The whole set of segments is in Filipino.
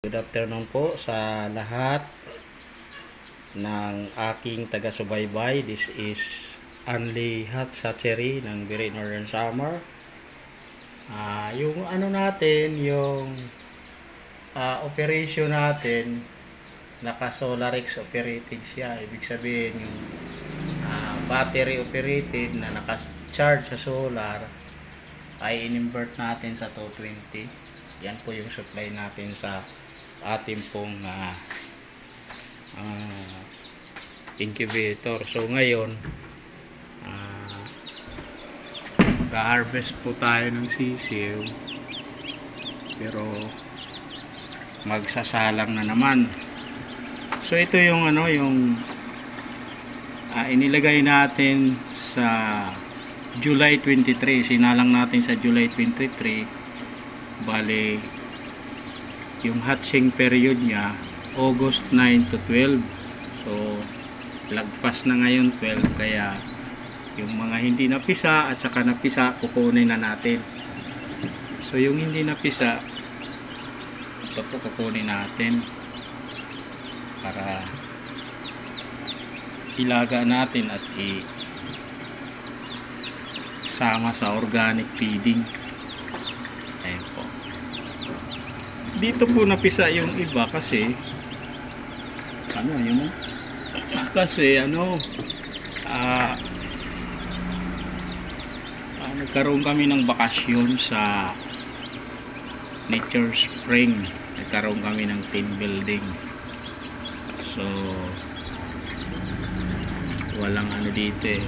Good afternoon po sa lahat ng aking taga-subaybay. This is Anli Hatchery ng Biri Northern Samar. Yung ano natin, yung operation natin, naka-Solarex operated siya. Ibig sabihin yung battery operated na naka-charge sa solar ay in-invert natin sa 220. Yan po yung supply natin sa ating pong incubator. So ngayon mag-harvest po tayo ng sisiw, pero magsasalang na naman. So ito yung yung inilagay natin sa July 23. Sinalang natin sa July 23. Bale yung hatching period niya August 9 to 12. So lagpas na ngayon 12, kaya yung mga hindi napisa at saka napisa kukunin na natin. So yung hindi napisa, ito po kukunin natin para ilaga natin at sama sa organic feeding. Ayan po. Dito po napisa yung iba kasi nagkaroon kami ng bakasyon sa Nature Spring. Nagkaroon kami ng team building. So walang dito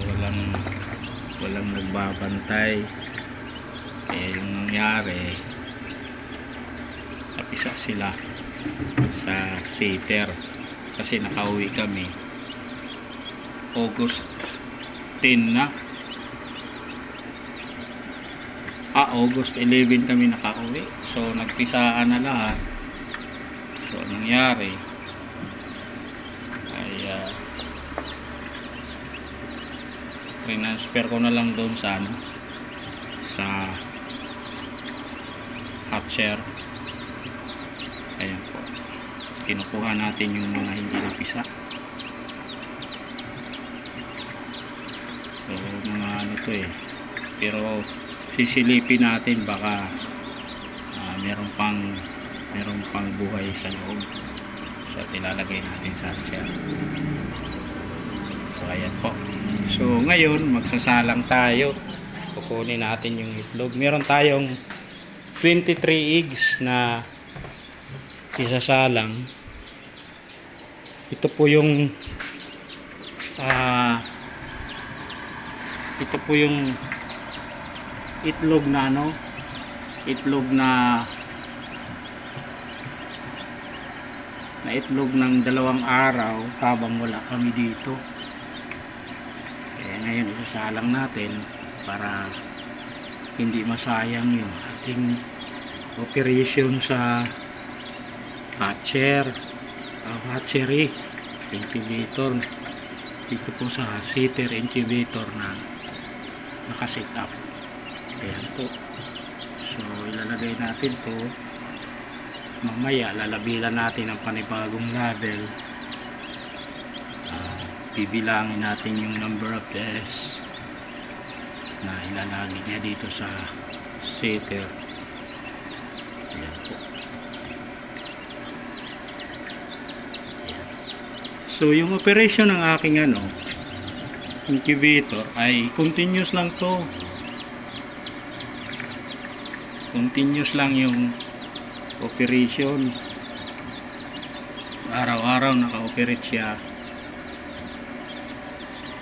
walang nagbabantay. Yung nangyari, napisa sila sa seater kasi nakauwi kami August 10 na. August 11 kami nakauwi. So nagpisaan na lahat. So anong nangyari ay transfer ko na lang doon sa sa hatcher. Ayan po, kinukuha natin yung mga hindi napisa. So mga pero sisilipin natin, baka meron pang buhay sa loob. So tilalagay natin sa hatcher. So ayan po. So ngayon magsasalang tayo. Kukunin natin yung itlog. Meron tayong 23 eggs na isasalang. Ito po yung itlog na itlog ng 2 araw habang wala kami dito. Kaya ngayon isasalang natin para hindi masayang yung ating operation sa hatchery incubator. Dito po sa seater incubator na nakaset up. Ayan po. So ilalagay natin to. Mamaya lalabilan natin ang panibagong label. Bibilangin natin yung number of days na ilalagay niya dito sa seater. Ayan po. Ayan. So yung operation ng aking incubator ay continuous lang to. Continuous lang yung operation. Araw-araw naka-operate siya.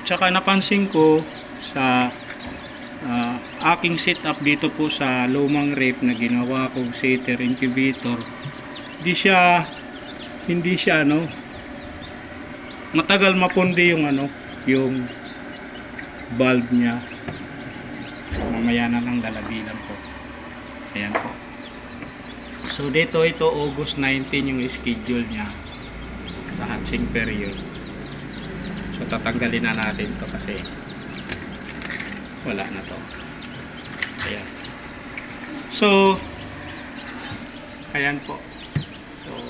Tsaka napansin ko sa aking setup dito po sa lumang rep na ginawa kong seater incubator, hindi siya matagal mapundi yung bulb niya. Mamaya na lang lalabilan po. Ayan po. So dito ito August 19 yung schedule niya sa hatching period. So tatanggalin na natin to kasi wala na to. Ayan. So ayan po. So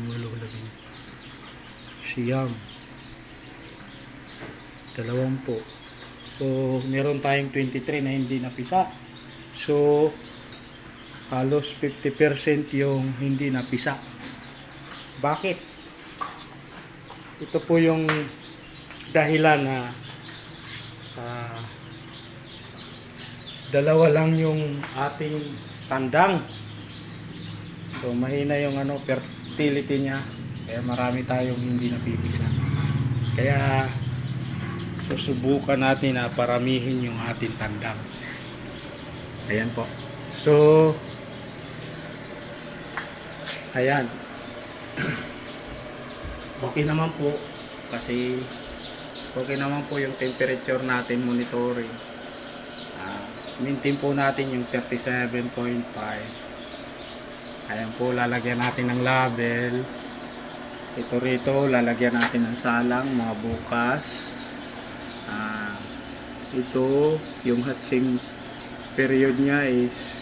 Siyam. 20. So, meron tayong 23 na hindi napisa. So, halos 50% yung hindi napisa. Bakit? Ito po yung dahilan na dalawa lang yung ating tandang. So, mahina yung fertility niya. Kaya marami tayong hindi napipisa. Kaya, susubukan natin na paramihin yung ating tandang. Ayan po. So, ayan. Okay naman po. Kasi, okay naman po yung temperature natin monitoring. Maintain po natin yung 37.5. Ayan po, lalagyan natin ng label. Ito rito, lalagyan natin ng salang mga bukas. Ito, yung hatching period niya is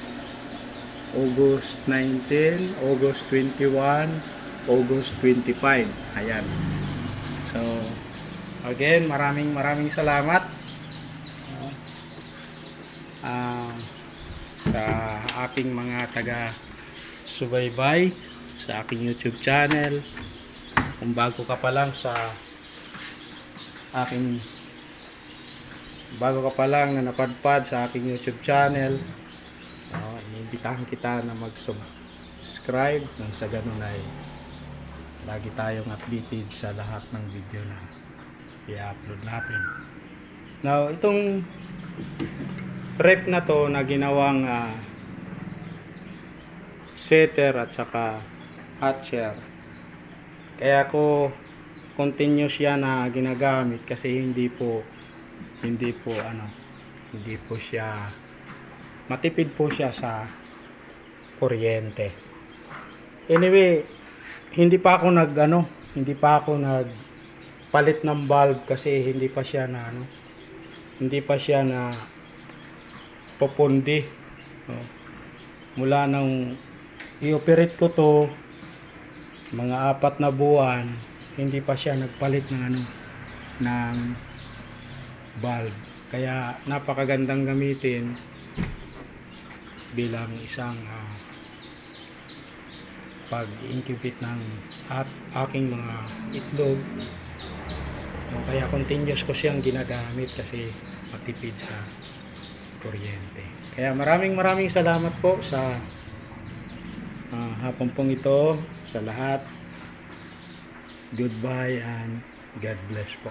August 19, August 21, August 25. Ayan. So, again, maraming salamat sa aking mga taga-subaybay sa aking YouTube channel. Kung bago ka pa lang na napadpad sa aking YouTube channel, iniimbitahan kita na mag-subscribe nang sa ganun ay lagi tayong updated sa lahat ng video na i-upload natin. Now, itong rep na to na ginawang setter at saka hatcher. Kaya ko continuous yan na ginagamit kasi hindi po siya matipid po siya sa kuryente. Anyway, hindi pa ako nagpalit ng valve kasi hindi pa siya na pupundi. No? Mula nang i-operate ko to mga 4 na buwan, hindi pa siya nagpalit ng valve. Kaya napakagandang gamitin bilang isang pag-incubate ng aking mga itlog. Kaya continuous ko siyang ginagamit kasi matipid sa kuryente. Kaya maraming salamat po sa hapon pong ito sa lahat. Goodbye and God bless po.